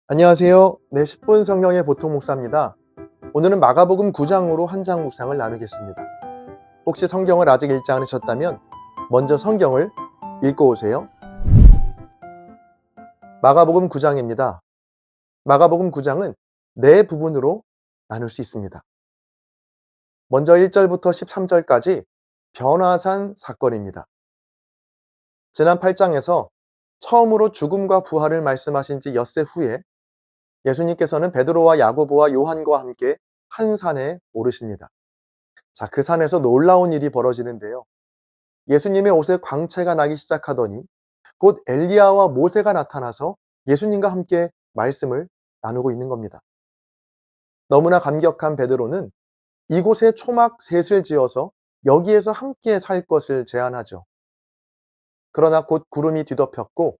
안녕하세요. 네, 10분 성경의 보통 목사입니다. 오늘은 마가복음 9장으로 한 장 묵상을 나누겠습니다. 혹시 성경을 아직 읽지 않으셨다면 먼저 성경을 읽고 오세요. 마가복음 9장입니다. 마가복음 9장은 네 부분으로 나눌 수 있습니다. 먼저 1절부터 13절까지 변화산 사건입니다. 지난 8장에서 처음으로 죽음과 부활을 말씀하신 지 엿새 후에 예수님께서는 베드로와 야고보와 요한과 함께 한 산에 오르십니다. 자, 그 산에서 놀라운 일이 벌어지는데요. 예수님의 옷에 광채가 나기 시작하더니 곧 엘리야와 모세가 나타나서 예수님과 함께 말씀을 나누고 있는 겁니다. 너무나 감격한 베드로는 이곳에 초막 셋을 지어서 여기에서 함께 살 것을 제안하죠. 그러나 곧 구름이 뒤덮였고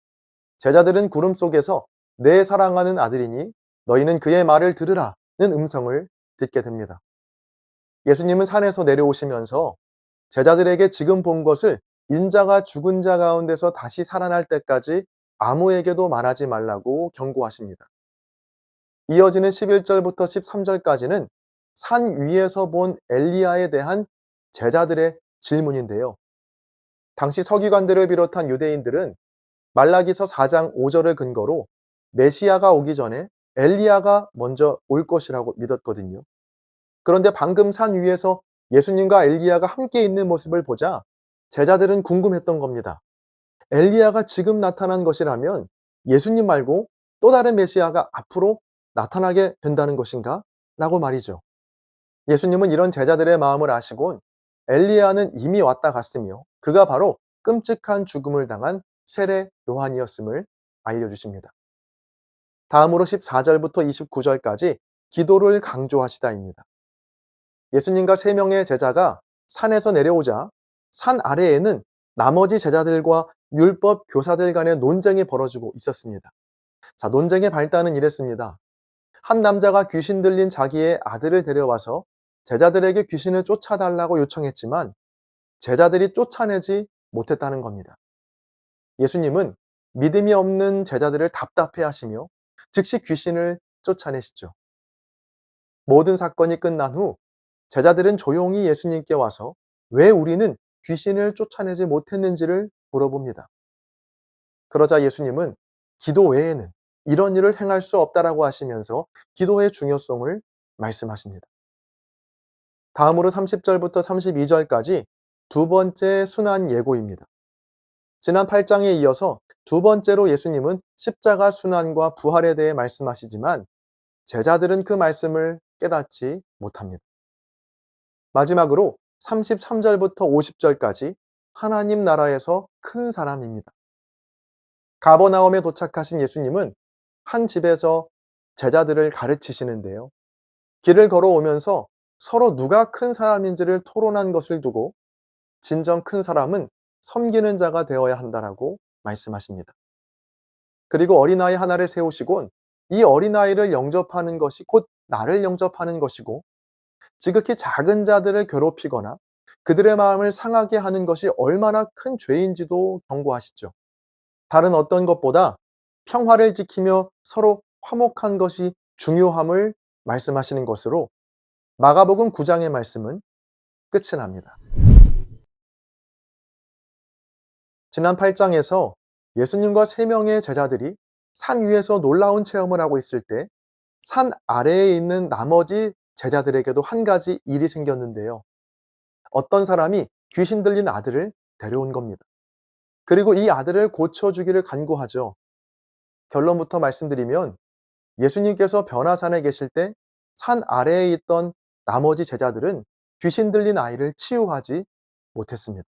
제자들은 구름 속에서 내 사랑하는 아들이니 너희는 그의 말을 들으라는 음성을 듣게 됩니다. 예수님은 산에서 내려오시면서 제자들에게 지금 본 것을 인자가 죽은 자 가운데서 다시 살아날 때까지 아무에게도 말하지 말라고 경고하십니다. 이어지는 11절부터 13절까지는 산 위에서 본 엘리야에 대한 제자들의 질문인데요. 당시 서기관들을 비롯한 유대인들은 말라기서 4장 5절을 근거로 메시아가 오기 전에 엘리야가 먼저 올 것이라고 믿었거든요. 그런데 방금 산 위에서 예수님과 엘리야가 함께 있는 모습을 보자 제자들은 궁금했던 겁니다. 엘리야가 지금 나타난 것이라면 예수님 말고 또 다른 메시아가 앞으로 나타나게 된다는 것인가? 라고 말이죠. 예수님은 이런 제자들의 마음을 아시곤 엘리야는 이미 왔다 갔으며 그가 바로 끔찍한 죽음을 당한 세례 요한이었음을 알려주십니다. 다음으로 14절부터 29절까지 기도를 강조하시다입니다. 예수님과 3명의 제자가 산에서 내려오자 산 아래에는 나머지 제자들과 율법 교사들 간의 논쟁이 벌어지고 있었습니다. 자, 논쟁의 발단은 이랬습니다. 한 남자가 귀신 들린 자기의 아들을 데려와서 제자들에게 귀신을 쫓아달라고 요청했지만 제자들이 쫓아내지 못했다는 겁니다. 예수님은 믿음이 없는 제자들을 답답해 하시며 즉시 귀신을 쫓아내시죠. 모든 사건이 끝난 후 제자들은 조용히 예수님께 와서 왜 우리는 귀신을 쫓아내지 못했는지를 물어봅니다. 그러자 예수님은 기도 외에는 이런 일을 행할 수 없다라고 하시면서 기도의 중요성을 말씀하십니다. 다음으로 30절부터 32절까지 두 번째 순환 예고입니다. 지난 8장에 이어서 두 번째로 예수님은 십자가 순환과 부활에 대해 말씀하시지만 제자들은 그 말씀을 깨닫지 못합니다. 마지막으로 33절부터 50절까지 하나님 나라에서 큰 사람입니다. 가버나움에 도착하신 예수님은 한 집에서 제자들을 가르치시는데요. 길을 걸어오면서 서로 누가 큰 사람인지를 토론한 것을 두고 진정 큰 사람은 섬기는 자가 되어야 한다라고 말씀하십니다. 그리고 어린아이 하나를 세우시곤 이 어린아이를 영접하는 것이 곧 나를 영접하는 것이고 지극히 작은 자들을 괴롭히거나 그들의 마음을 상하게 하는 것이 얼마나 큰 죄인지도 경고하시죠. 다른 어떤 것보다 평화를 지키며 서로 화목한 것이 중요함을 말씀하시는 것으로 마가복음 9장의 말씀은 끝이 납니다. 지난 8장에서 예수님과 3명의 제자들이 산 위에서 놀라운 체험을 하고 있을 때 산 아래에 있는 나머지 제자들에게도 한 가지 일이 생겼는데요. 어떤 사람이 귀신 들린 아들을 데려온 겁니다. 그리고 이 아들을 고쳐주기를 간구하죠. 결론부터 말씀드리면 예수님께서 변화산에 계실 때 산 아래에 있던 나머지 제자들은 귀신 들린 아이를 치유하지 못했습니다.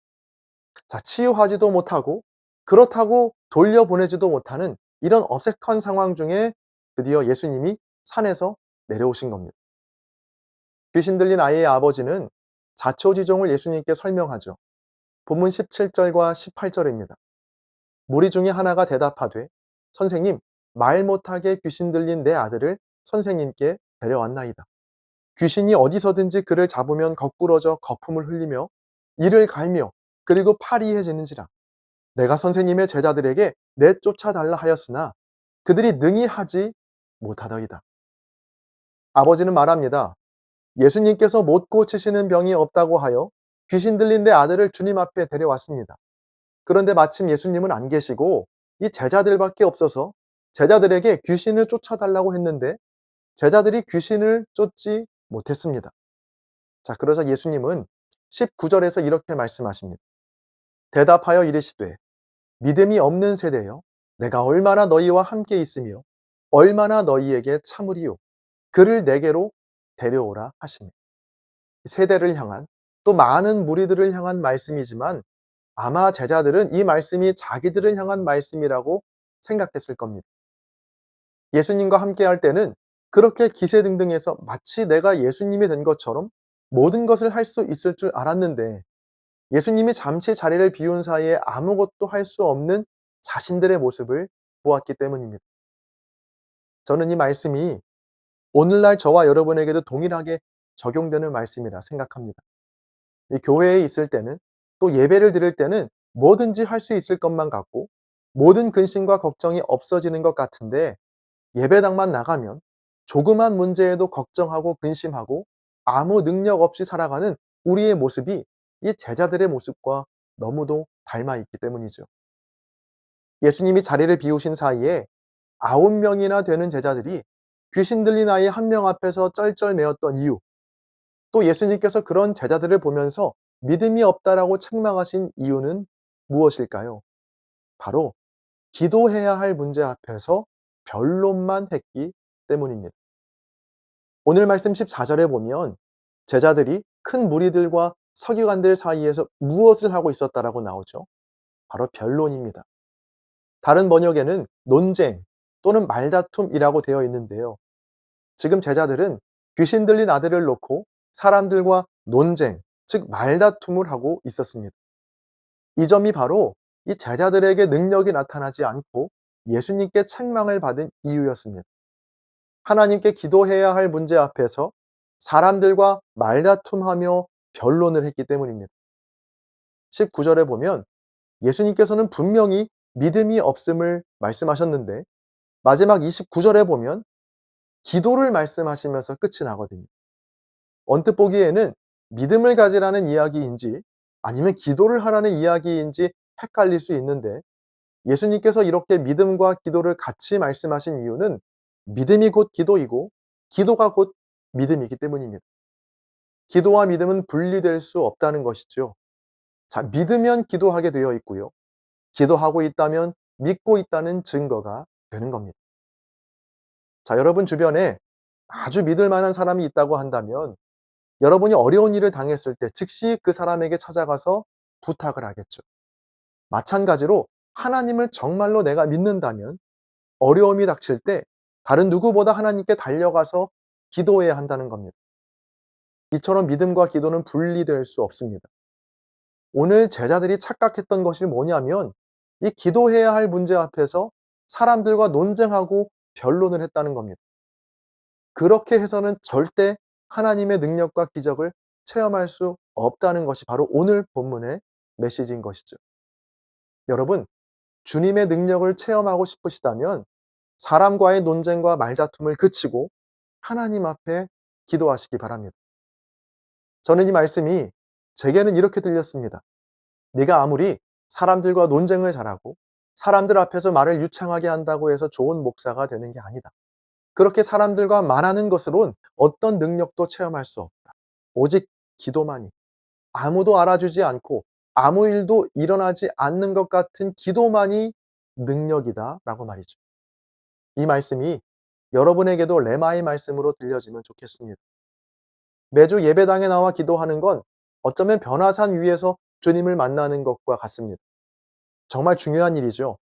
자, 치유하지도 못하고 그렇다고 돌려보내지도 못하는 이런 어색한 상황 중에 드디어 예수님이 산에서 내려오신 겁니다. 귀신 들린 아이의 아버지는 자초지종을 예수님께 설명하죠. 본문 17절과 18절입니다. 무리 중에 하나가 대답하되 선생님, 말 못하게 귀신 들린 내 아들을 선생님께 데려왔나이다. 귀신이 어디서든지 그를 잡으면 거꾸러져 거품을 흘리며 이를 갈며 그리고 파리해지는지라. 내가 선생님의 제자들에게 내쫓아달라 하였으나 그들이 능히 하지 못하더이다. 아버지는 말합니다. 예수님께서 못 고치시는 병이 없다고 하여 귀신 들린 내 아들을 주님 앞에 데려왔습니다. 그런데 마침 예수님은 안 계시고 이 제자들밖에 없어서 제자들에게 귀신을 쫓아달라고 했는데 제자들이 귀신을 쫓지 못했습니다. 자, 그러자 예수님은 19절에서 이렇게 말씀하십니다. 대답하여 이르시되 믿음이 없는 세대여 내가 얼마나 너희와 함께 있으며 얼마나 너희에게 참으리요 그를 내게로 데려오라 하시니 세대를 향한 또 많은 무리들을 향한 말씀이지만 아마 제자들은 이 말씀이 자기들을 향한 말씀이라고 생각했을 겁니다. 예수님과 함께 할 때는 그렇게 기세등등해서 마치 내가 예수님이 된 것처럼 모든 것을 할 수 있을 줄 알았는데 예수님이 잠시 자리를 비운 사이에 아무것도 할 수 없는 자신들의 모습을 보았기 때문입니다. 저는 이 말씀이 오늘날 저와 여러분에게도 동일하게 적용되는 말씀이라 생각합니다. 이 교회에 있을 때는 또 예배를 드릴 때는 뭐든지 할 수 있을 것만 같고 모든 근심과 걱정이 없어지는 것 같은데 예배당만 나가면 조그만 문제에도 걱정하고 근심하고 아무 능력 없이 살아가는 우리의 모습이 이 제자들의 모습과 너무도 닮아 있기 때문이죠. 예수님이 자리를 비우신 사이에 9명이나 되는 제자들이 귀신 들린 아이 한 명 앞에서 쩔쩔매었던 이유, 또 예수님께서 그런 제자들을 보면서 믿음이 없다라고 책망하신 이유는 무엇일까요? 바로 기도해야 할 문제 앞에서 변론만 했기 때문입니다. 오늘 말씀 14절에 보면 제자들이 큰 무리들과 서기관들 사이에서 무엇을 하고 있었다라고 나오죠? 바로 변론입니다. 다른 번역에는 논쟁 또는 말다툼이라고 되어 있는데요. 지금 제자들은 귀신 들린 아들을 놓고 사람들과 논쟁, 즉 말다툼을 하고 있었습니다. 이 점이 바로 이 제자들에게 능력이 나타나지 않고 예수님께 책망을 받은 이유였습니다. 하나님께 기도해야 할 문제 앞에서 사람들과 말다툼하며 변론을 했기 때문입니다. 19절에 보면 예수님께서는 분명히 믿음이 없음을 말씀하셨는데 마지막 29절에 보면 기도를 말씀하시면서 끝이 나거든요. 언뜻 보기에는 믿음을 가지라는 이야기인지 아니면 기도를 하라는 이야기인지 헷갈릴 수 있는데 예수님께서 이렇게 믿음과 기도를 같이 말씀하신 이유는 믿음이 곧 기도이고 기도가 곧 믿음이기 때문입니다. 기도와 믿음은 분리될 수 없다는 것이죠. 자, 믿으면 기도하게 되어 있고요. 기도하고 있다면 믿고 있다는 증거가 되는 겁니다. 자, 여러분 주변에 아주 믿을 만한 사람이 있다고 한다면 여러분이 어려운 일을 당했을 때 즉시 그 사람에게 찾아가서 부탁을 하겠죠. 마찬가지로 하나님을 정말로 내가 믿는다면 어려움이 닥칠 때 다른 누구보다 하나님께 달려가서 기도해야 한다는 겁니다. 이처럼 믿음과 기도는 분리될 수 없습니다. 오늘 제자들이 착각했던 것이 뭐냐면 이 기도해야 할 문제 앞에서 사람들과 논쟁하고 변론을 했다는 겁니다. 그렇게 해서는 절대 하나님의 능력과 기적을 체험할 수 없다는 것이 바로 오늘 본문의 메시지인 것이죠. 여러분, 주님의 능력을 체험하고 싶으시다면 사람과의 논쟁과 말다툼을 그치고 하나님 앞에 기도하시기 바랍니다. 저는 이 말씀이 제게는 이렇게 들렸습니다. 네가 아무리 사람들과 논쟁을 잘하고 사람들 앞에서 말을 유창하게 한다고 해서 좋은 목사가 되는 게 아니다. 그렇게 사람들과 말하는 것으론 어떤 능력도 체험할 수 없다. 오직 기도만이, 아무도 알아주지 않고 아무 일도 일어나지 않는 것 같은 기도만이 능력이다 라고 말이죠. 이 말씀이 여러분에게도 레마의 말씀으로 들려지면 좋겠습니다. 매주 예배당에 나와 기도하는 건 어쩌면 변화산 위에서 주님을 만나는 것과 같습니다. 정말 중요한 일이죠.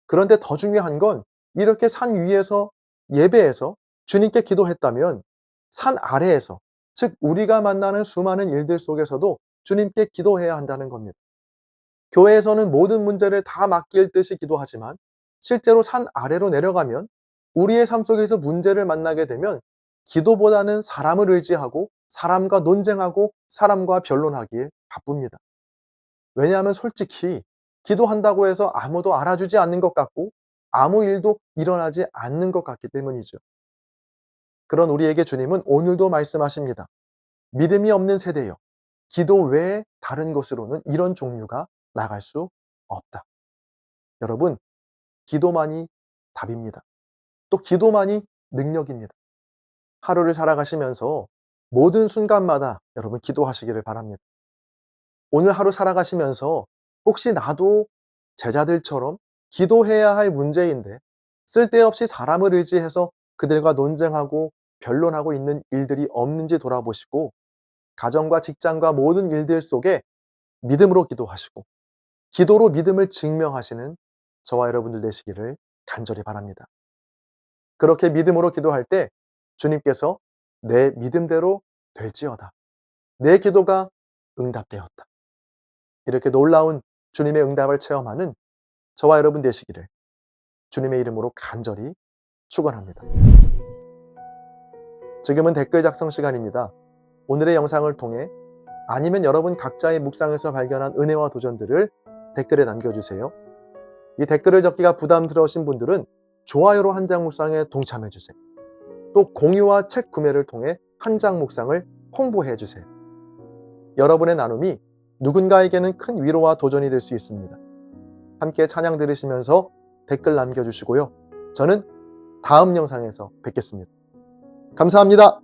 그런데 더 중요한 건 이렇게 산 위에서 예배에서 주님께 기도했다면 산 아래에서, 즉 우리가 만나는 수많은 일들 속에서도 주님께 기도해야 한다는 겁니다. 교회에서는 모든 문제를 다 맡길 듯이 기도하지만 실제로 산 아래로 내려가면 우리의 삶 속에서 문제를 만나게 되면 기도보다는 사람을 의지하고 사람과 논쟁하고 사람과 변론하기에 바쁩니다. 왜냐하면 솔직히 기도한다고 해서 아무도 알아주지 않는 것 같고 아무 일도 일어나지 않는 것 같기 때문이죠. 그런 우리에게 주님은 오늘도 말씀하십니다. 믿음이 없는 세대여, 기도 외에 다른 것으로는 이런 종류가 나갈 수 없다. 여러분, 기도만이 답입니다. 또 기도만이 능력입니다. 하루를 살아가시면서 모든 순간마다 여러분 기도하시기를 바랍니다. 오늘 하루 살아가시면서 혹시 나도 제자들처럼 기도해야 할 문제인데 쓸데없이 사람을 의지해서 그들과 논쟁하고 변론하고 있는 일들이 없는지 돌아보시고 가정과 직장과 모든 일들 속에 믿음으로 기도하시고 기도로 믿음을 증명하시는 저와 여러분들 되시기를 간절히 바랍니다. 그렇게 믿음으로 기도할 때 주님께서 내 믿음대로 될지어다. 내 기도가 응답되었다. 이렇게 놀라운 주님의 응답을 체험하는 저와 여러분 되시기를 주님의 이름으로 간절히 축원합니다. 지금은 댓글 작성 시간입니다. 오늘의 영상을 통해 아니면 여러분 각자의 묵상에서 발견한 은혜와 도전들을 댓글에 남겨주세요. 이 댓글을 적기가 부담스러우신 분들은 좋아요로 한 장 묵상에 동참해주세요. 또 공유와 책 구매를 통해 한 장 묵상을 홍보해주세요. 여러분의 나눔이 누군가에게는 큰 위로와 도전이 될 수 있습니다. 함께 찬양 들으시면서 댓글 남겨주시고요. 저는 다음 영상에서 뵙겠습니다. 감사합니다.